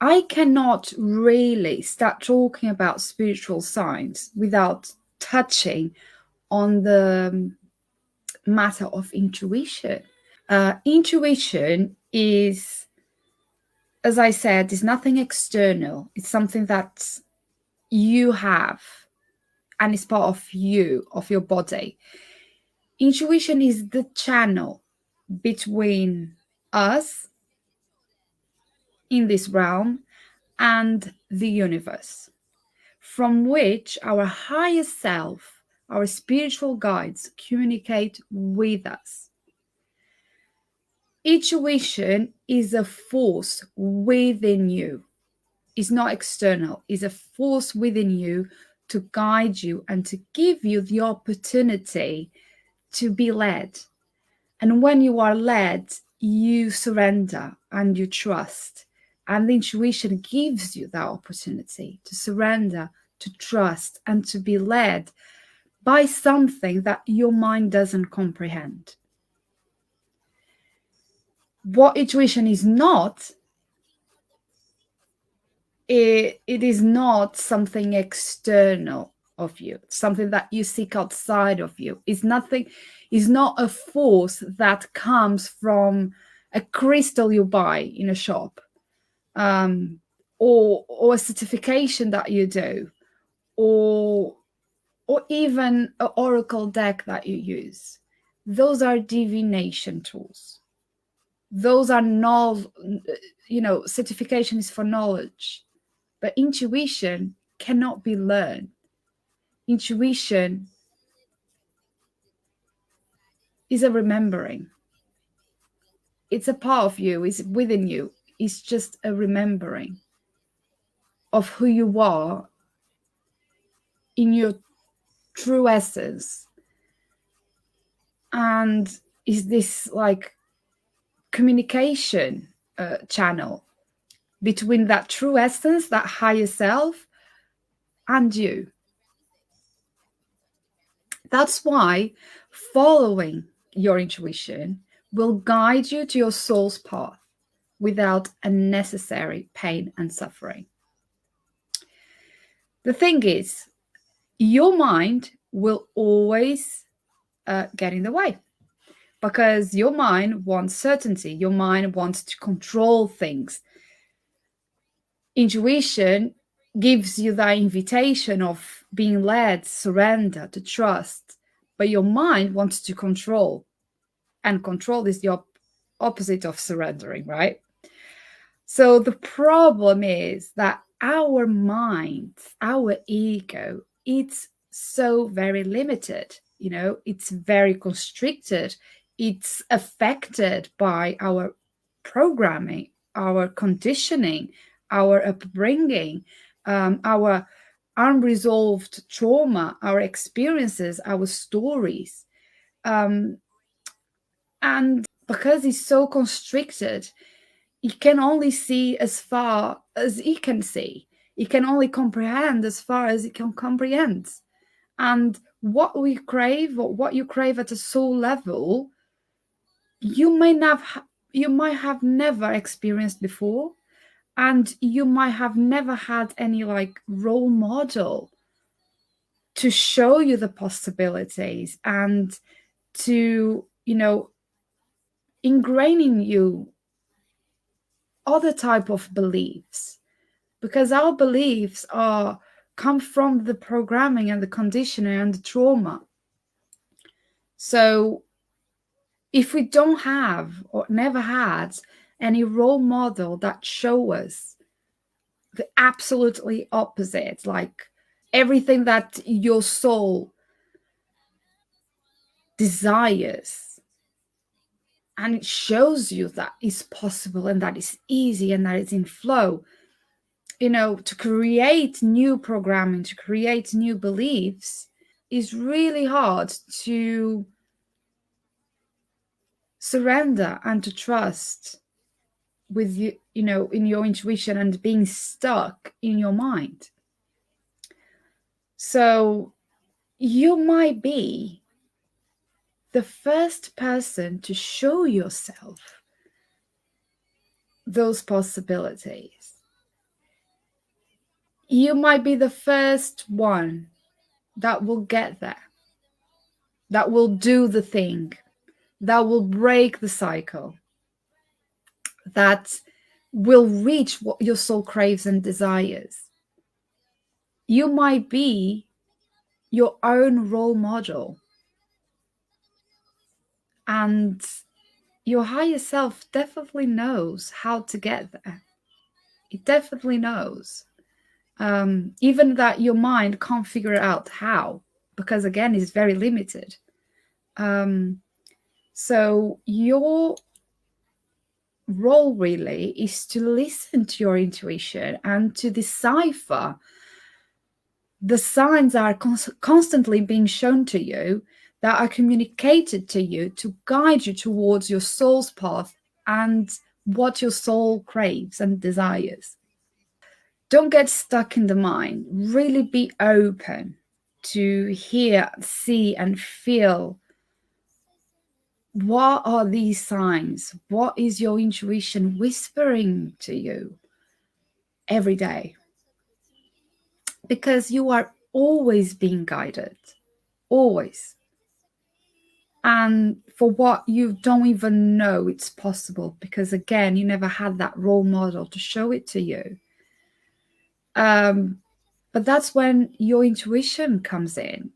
I cannot really start talking about spiritual science without touching on the matter of intuition. Intuition is, as I said, is nothing external. It's something that you have and it's part of you, of your body. Intuition is the channel between us in this realm and the universe, from which our highest self, our spiritual guides, communicate with us. Intuition is a force within you. It's not external. It's a force within you to guide you and to give you the opportunity to be led. And when you are led, you surrender and you trust. And the intuition gives you that opportunity to surrender, to trust, and to be led by something that your mind doesn't comprehend. What intuition is not, it is not something external of you, something that you seek outside of you. It's nothing, is not a force that comes from a crystal you buy in a shop, or a certification that you do, or even an oracle deck that you use. Those are divination tools. Those are certification is for knowledge, but intuition cannot be learned. Intuition is a remembering. It's a part of you, it's within you. It's just a remembering of who you are in your true essence. And is this like communication channel between that true essence, that higher self, and you. That's why following your intuition will guide you to your soul's path without unnecessary pain and suffering. The thing is, your mind will always get in the way, because your mind wants certainty. Your mind wants to control things. Intuition gives you that invitation of being led, surrender, to trust. But your mind wants to control. And control is the opposite of surrendering, right? So the problem is that our mind, our ego, it's so very limited. It's very constricted. It's affected by our programming, our conditioning, our upbringing, our unresolved trauma, our experiences, our stories. And because it's so constricted, it can only see as far as it can see. It can only comprehend as far as it can comprehend. And what we crave, or what you crave at a soul level, you might have never experienced before. And you might have never had any role model to show you the possibilities and to, ingrain in you other type of beliefs, because our beliefs come from the programming and the conditioning and the trauma. So if we don't have or never had any role model that show us the absolutely opposite, like everything that your soul desires, and it shows you that it's possible and that it's easy and that it's in flow, to create new programming, to create new beliefs is really hard to surrender and to trust with you, in your intuition, and being stuck in your mind. So you might be the first person to show yourself those possibilities. You might be the first one that will get there, that will do the thing, that will break the cycle, that will reach what your soul craves and desires. You might be your own role model, and your higher self definitely knows how to get there. It definitely knows. Even that your mind can't figure out how, because again, it's very limited. So your role really is to listen to your intuition and to decipher the signs that are constantly being shown to you, that are communicated to you to guide you towards your soul's path and what your soul craves and desires. Don't get stuck in the mind. Really be open to hear, see, and feel. What are these signs? What is your intuition whispering to you every day? Because you are always being guided, always. And for what you don't even know it's possible, because again, you never had that role model to show it to you. But that's when your intuition comes in.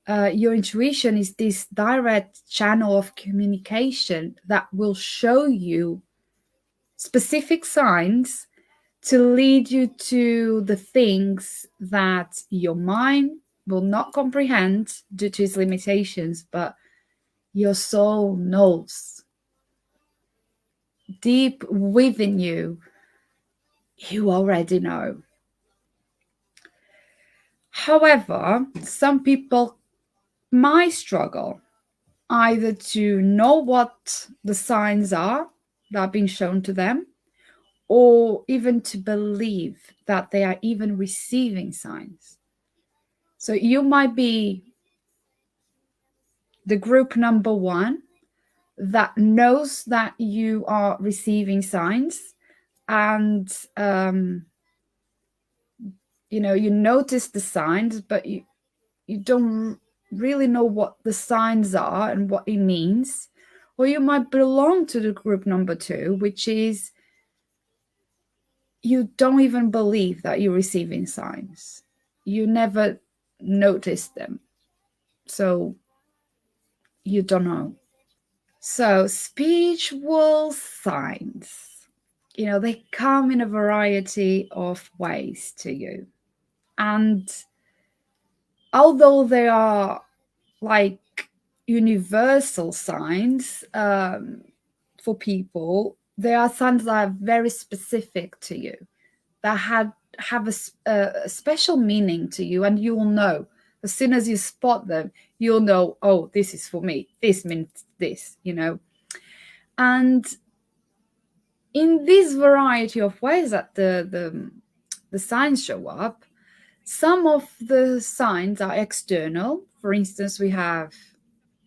Your intuition is this direct channel of communication that will show you specific signs to lead you to the things that your mind will not comprehend due to its limitations, but your soul knows. Deep within you, you already know. However, some people might struggle either to know what the signs are that are being shown to them, or even to believe that they are even receiving signs. So you might be the group number one that knows that you are receiving signs, and you notice the signs, but you don't really know what the signs are and what it means. Or you might belong to the group number two, which is you don't even believe that you're receiving signs. You never notice them. So you don't know. So spiritual signs, they come in a variety of ways to you. And although they are like universal signs for people, there are signs that are very specific to you, that have a special meaning to you, and you will know as soon as you spot them. You'll know, oh, this is for me, this means this. And in this variety of ways that the signs show up, some of the signs are external. For instance, we have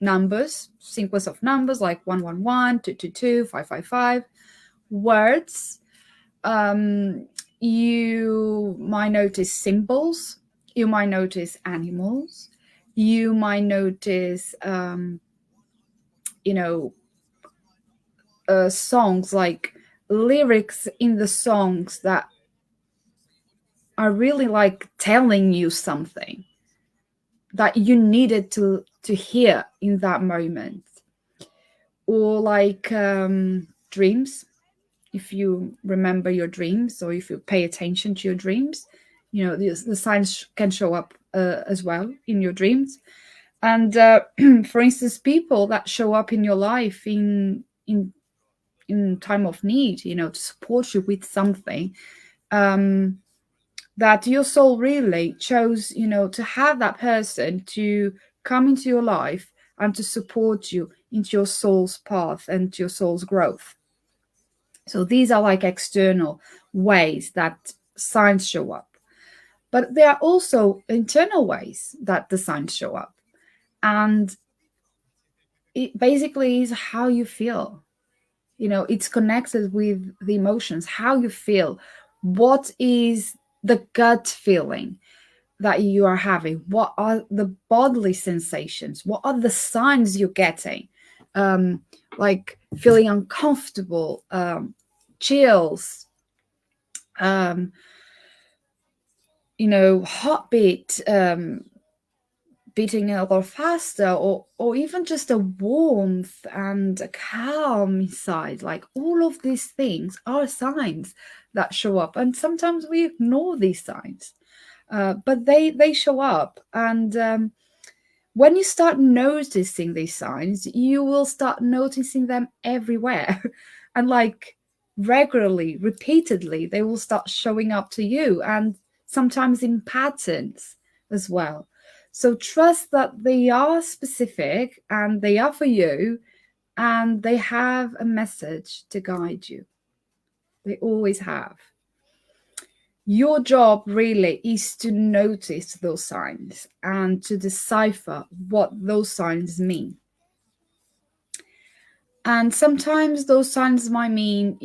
numbers, sequence of numbers like 111, 222, 555. Words, you might notice symbols, you might notice animals, you might notice songs, like lyrics in the songs that are really like telling you something that you needed to hear in that moment. Or like dreams, if you remember your dreams, or if you pay attention to your dreams, the signs can show up as well in your dreams. And for instance, people that show up in your life in time of need, to support you with something, that your soul really chose, to have that person to come into your life and to support you into your soul's path and to your soul's growth. So these are like external ways that signs show up. But there are also internal ways that the signs show up. And it basically is how you feel. It's connected with the emotions, how you feel. What is the gut feeling that you are having? What are the bodily sensations? What are the signs you're getting? Like feeling uncomfortable, chills, um, heartbeat beating a lot faster, or even just a warmth and a calm inside. Like all of these things are signs that show up, and sometimes we ignore these signs, but they show up. And when you start noticing these signs, you will start noticing them everywhere. And like regularly, repeatedly, they will start showing up to you, and sometimes in patterns as well. So trust that they are specific and they are for you, and they have a message to guide you. They always have. Your job really is to notice those signs and to decipher what those signs mean. And sometimes those signs might mean,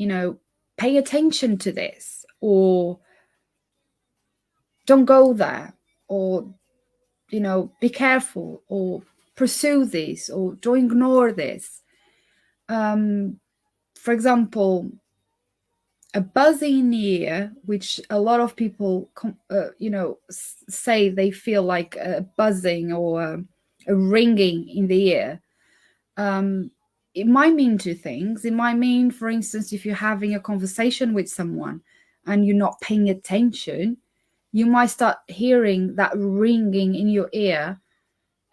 pay attention to this, or don't go there, or, be careful, or pursue this, or don't ignore this. For example, a buzzing in the ear, which a lot of people, say they feel like a buzzing or a ringing in the ear. It might mean two things. It might mean, for instance, if you're having a conversation with someone and you're not paying attention, you might start hearing that ringing in your ear,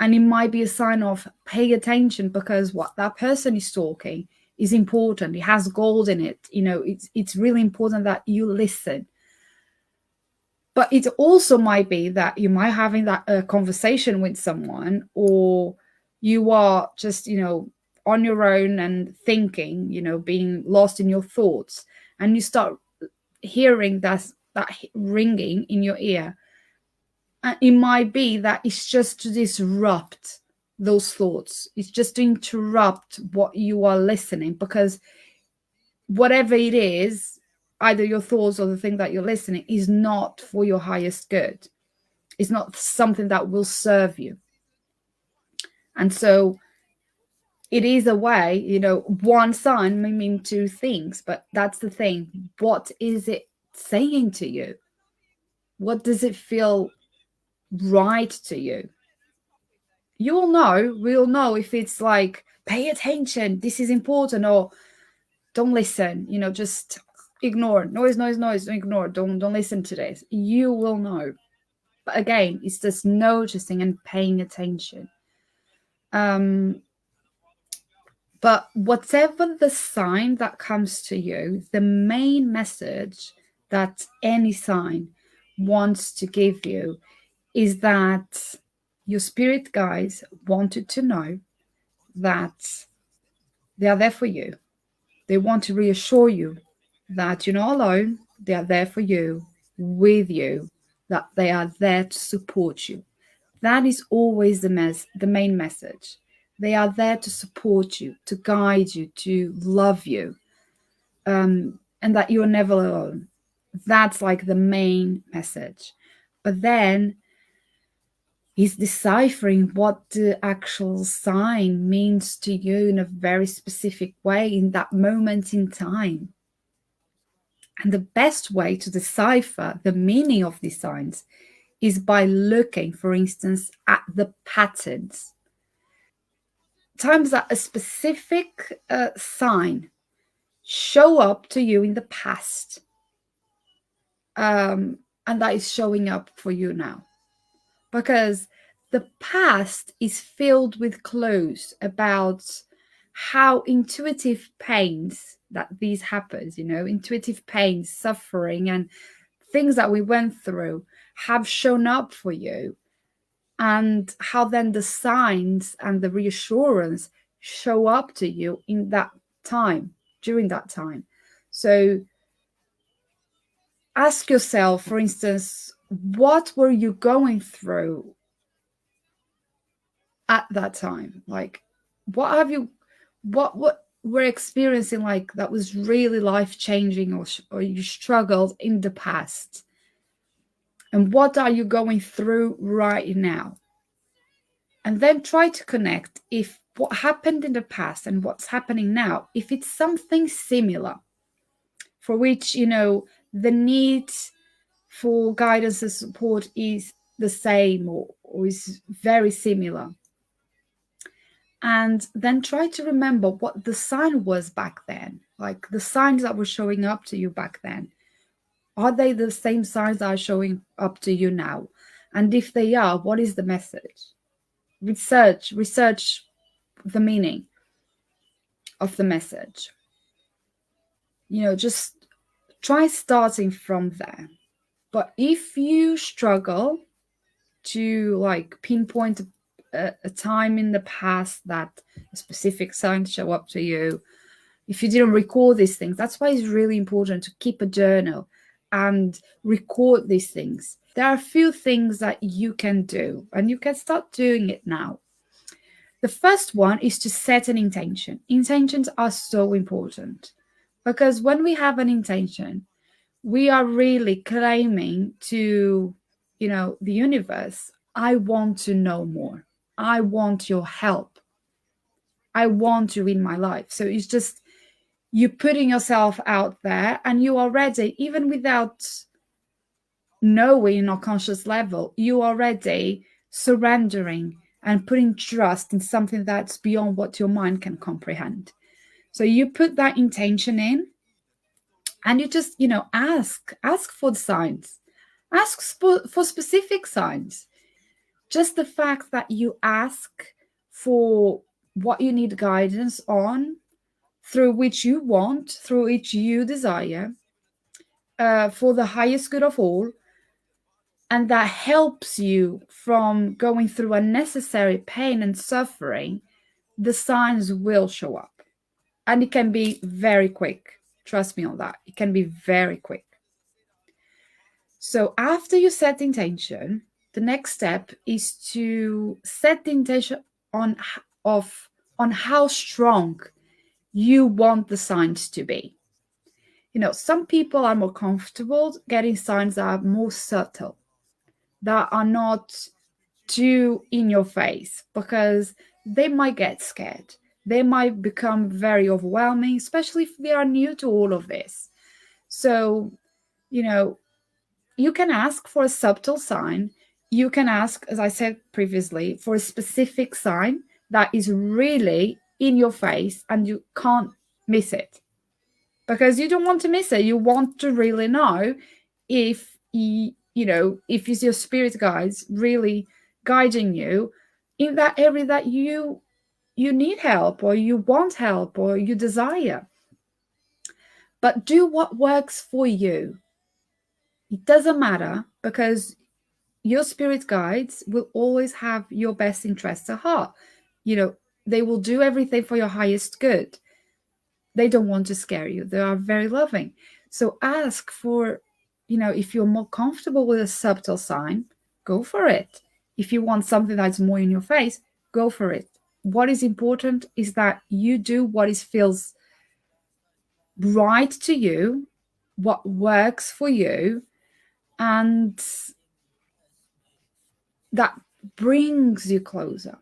and it might be a sign of pay attention, because what that person is talking is important. It has gold in it. It's really important that you listen. But it also might be that you might having that conversation with someone, or you are just on your own and thinking, being lost in your thoughts, and you start hearing that ringing in your ear. And it might be that it's just to disrupt those thoughts. It's just to interrupt what you are listening, because whatever it is, either your thoughts or the thing that you're listening, is not for your highest good. It's not something that will serve you. And so it is a way, one sign may mean two things, but that's the thing. What is it saying to you? What does it feel right to you? We'll know if it's like, pay attention, this is important, or don't listen, just ignore, noise, don't ignore, don't listen to this. You will know. But again, it's just noticing and paying attention. But whatever the sign that comes to you, the main message that any sign wants to give you is that your spirit guides wanted to know that they are there for you. They want to reassure you that you're not alone. They are there for you, with you, that they are there to support you. That is always the main message. They are there to support you, to guide you, to love you, and that you're never alone. That's like the main message. But then he's deciphering what the actual sign means to you in a very specific way in that moment in time. And the best way to decipher the meaning of these signs is by looking, for instance, at the patterns. Times that a specific sign show up to you in the past, and that is showing up for you now. Because the past is filled with clues about how intuitive pains that these happens, intuitive pains, suffering, and things that we went through have shown up for you, and how then the signs and the reassurance show up to you in that time, during that time. So ask yourself, for instance, what were you going through at that time? Like, what were experiencing, like, that was really life changing, or you struggled in the past? And what are you going through right now? And then try to connect if what happened in the past and what's happening now, if it's something similar, for which, the need for guidance and support is the same or is very similar. And then try to remember what the sign was back then, like the signs that were showing up to you back then. Are they the same signs that are showing up to you now? And if they are, what is the message? Research the meaning of the message. Just try starting from there. But if you struggle to pinpoint a time in the past that a specific sign show up to you, if you didn't record these things, that's why it's really important to keep a journal and record these things. There are a few things that you can do, and you can start doing it now. The first one is to set an intention. Intentions are so important because when we have an intention, we are really claiming to, the universe, I want to know more. I want your help. I want you in my life. So it's just you putting yourself out there, and you are ready, even without knowing on a conscious level, you are ready, surrendering and putting trust in something that's beyond what your mind can comprehend. So you put that intention in, and you just, ask for the signs, ask for specific signs. Just the fact that you ask for what you need guidance on, through which you want, through which you desire, for the highest good of all, and that helps you from going through unnecessary pain and suffering, the signs will show up. And it can be very quick. Trust me on that. It can be very quick. So after you set the intention, the next step is to set the intention on how strong you want the signs to be. Some people are more comfortable getting signs that are more subtle, that are not too in your face, because they might get scared. They might become very overwhelming, especially if they are new to all of this. So, you can ask for a subtle sign. You can ask, as I said previously, for a specific sign that is really in your face and you can't miss it, because you don't want to miss it. You want to really know if if it's your spirit guides really guiding you in that area that you need help, or you want help, or you desire. But do what works for you. It doesn't matter, because your spirit guides will always have your best interests at heart. They will do everything for your highest good. They don't want to scare you. They are very loving. So ask for, if you're more comfortable with a subtle sign, go for it. If you want something that's more in your face, go for it. What is important is that you do what feels right to you, what works for you, and that brings you closer,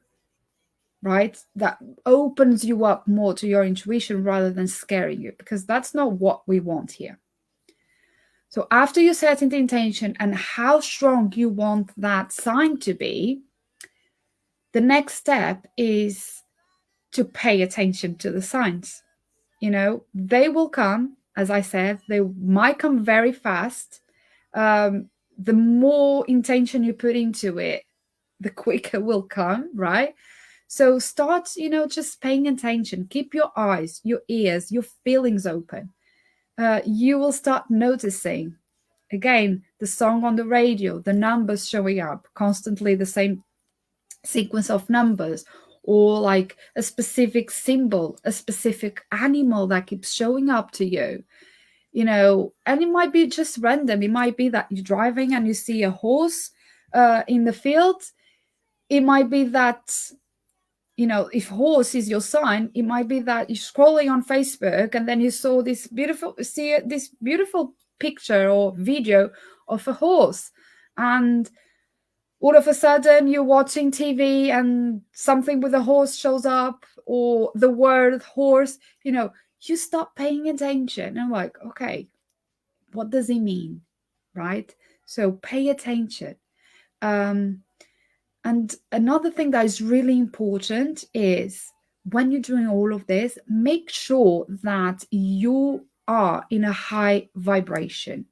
right? That opens you up more to your intuition rather than scaring you, because that's not what we want here. So after you setting the intention and how strong you want that sign to be, the next step is to pay attention to the signs. They will come, as I said, they might come very fast. The more intention you put into it, the quicker will come, right? So start, just paying attention. Keep your eyes, your ears, your feelings open. You will start noticing, again, the song on the radio, the numbers showing up constantly, the same sequence of numbers, or like a specific symbol, a specific animal that keeps showing up to you. And it might be just random. It might be that you're driving and you see a horse in the field. It might be that, if horse is your sign, it might be that you're scrolling on Facebook and then you saw this beautiful picture or video of a horse. and all of a sudden you're watching TV and something with a horse shows up, or the word horse, you stop paying attention. And like, okay, what does it mean? Right? So pay attention. And another thing that is really important is when you're doing all of this, make sure that you are in a high vibration.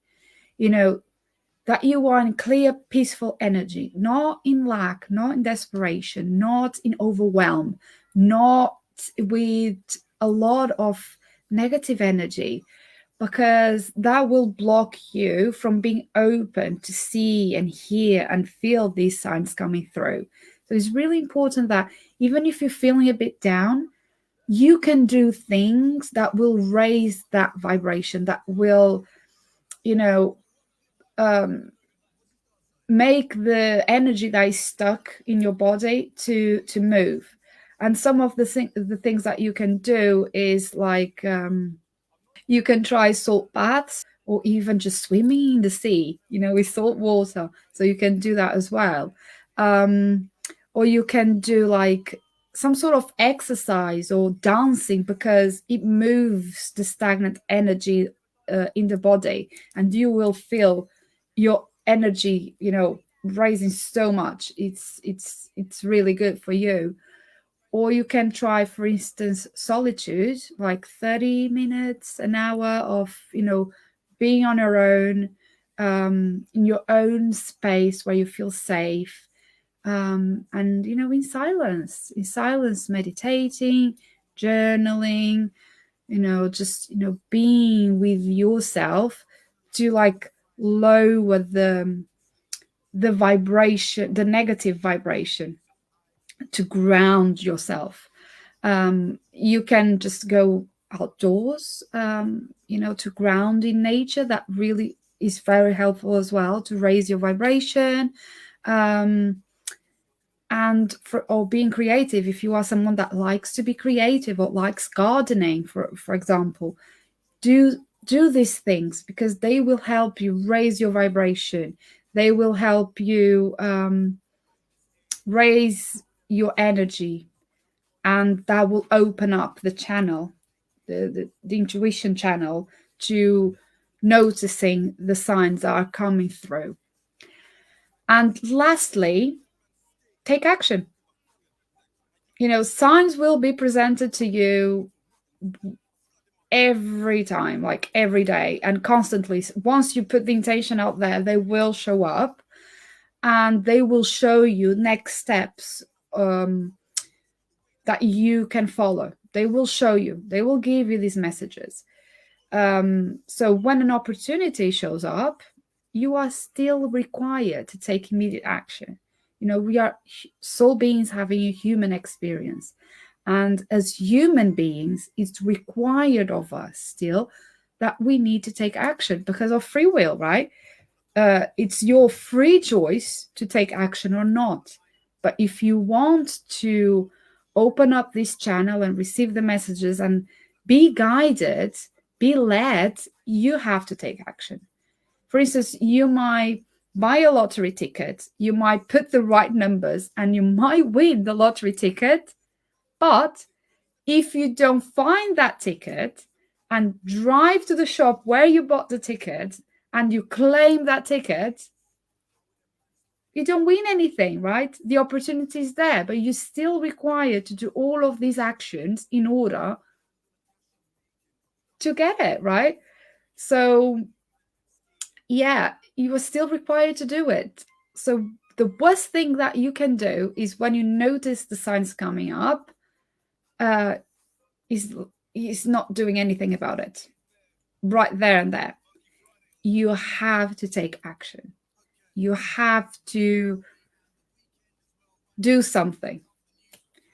That you are in clear, peaceful energy, not in lack, not in desperation, not in overwhelm, not with a lot of negative energy, because that will block you from being open to see and hear and feel these signs coming through. So it's really important that even if you're feeling a bit down, you can do things that will raise that vibration, that will, make the energy that is stuck in your body to move. And some of the things that you can do is like, you can try salt baths, or even just swimming in the sea, with salt water. So you can do that as well. Or you can do like some sort of exercise or dancing, because it moves the stagnant energy in the body, and you will feel your energy, rising so much. It's really good for you. Or you can try, for instance, solitude, like 30 minutes, an hour of, being on your own, in your own space where you feel safe. And, in silence, meditating, journaling, just, being with yourself to like lower the vibration, the negative vibration, to ground yourself. You can just go outdoors, to ground in nature. That really is very helpful as well to raise your vibration. Or being creative, if you are someone that likes to be creative or likes gardening, for example, do these things, because they will help you raise your vibration. They will help you raise your energy, and that will open up the channel, the intuition channel, to noticing the signs that are coming through. And lastly, take action. Signs will be presented to you every time, like every day and constantly. Once you put the intention out there, they will show up, and they will show you next steps that you can follow. They will show you, they will give you these messages. So when an opportunity shows up, you are still required to take immediate action. We are soul beings having a human experience. And as human beings, it's required of us still that we need to take action because of free will, right? It's your free choice to take action or not. But if you want to open up this channel and receive the messages and be guided, be led, you have to take action. For instance, you might buy a lottery ticket, you might put the right numbers, and you might win the lottery ticket. But if you don't find that ticket and drive to the shop where you bought the ticket and you claim that ticket, you don't win anything, right? The opportunity is there, but you're still required to do all of these actions in order to get it, right? So, yeah, you are still required to do it. So, the worst thing that you can do is when you notice the signs coming up, is not doing anything about it right there and there. You have to take action. You have to do something.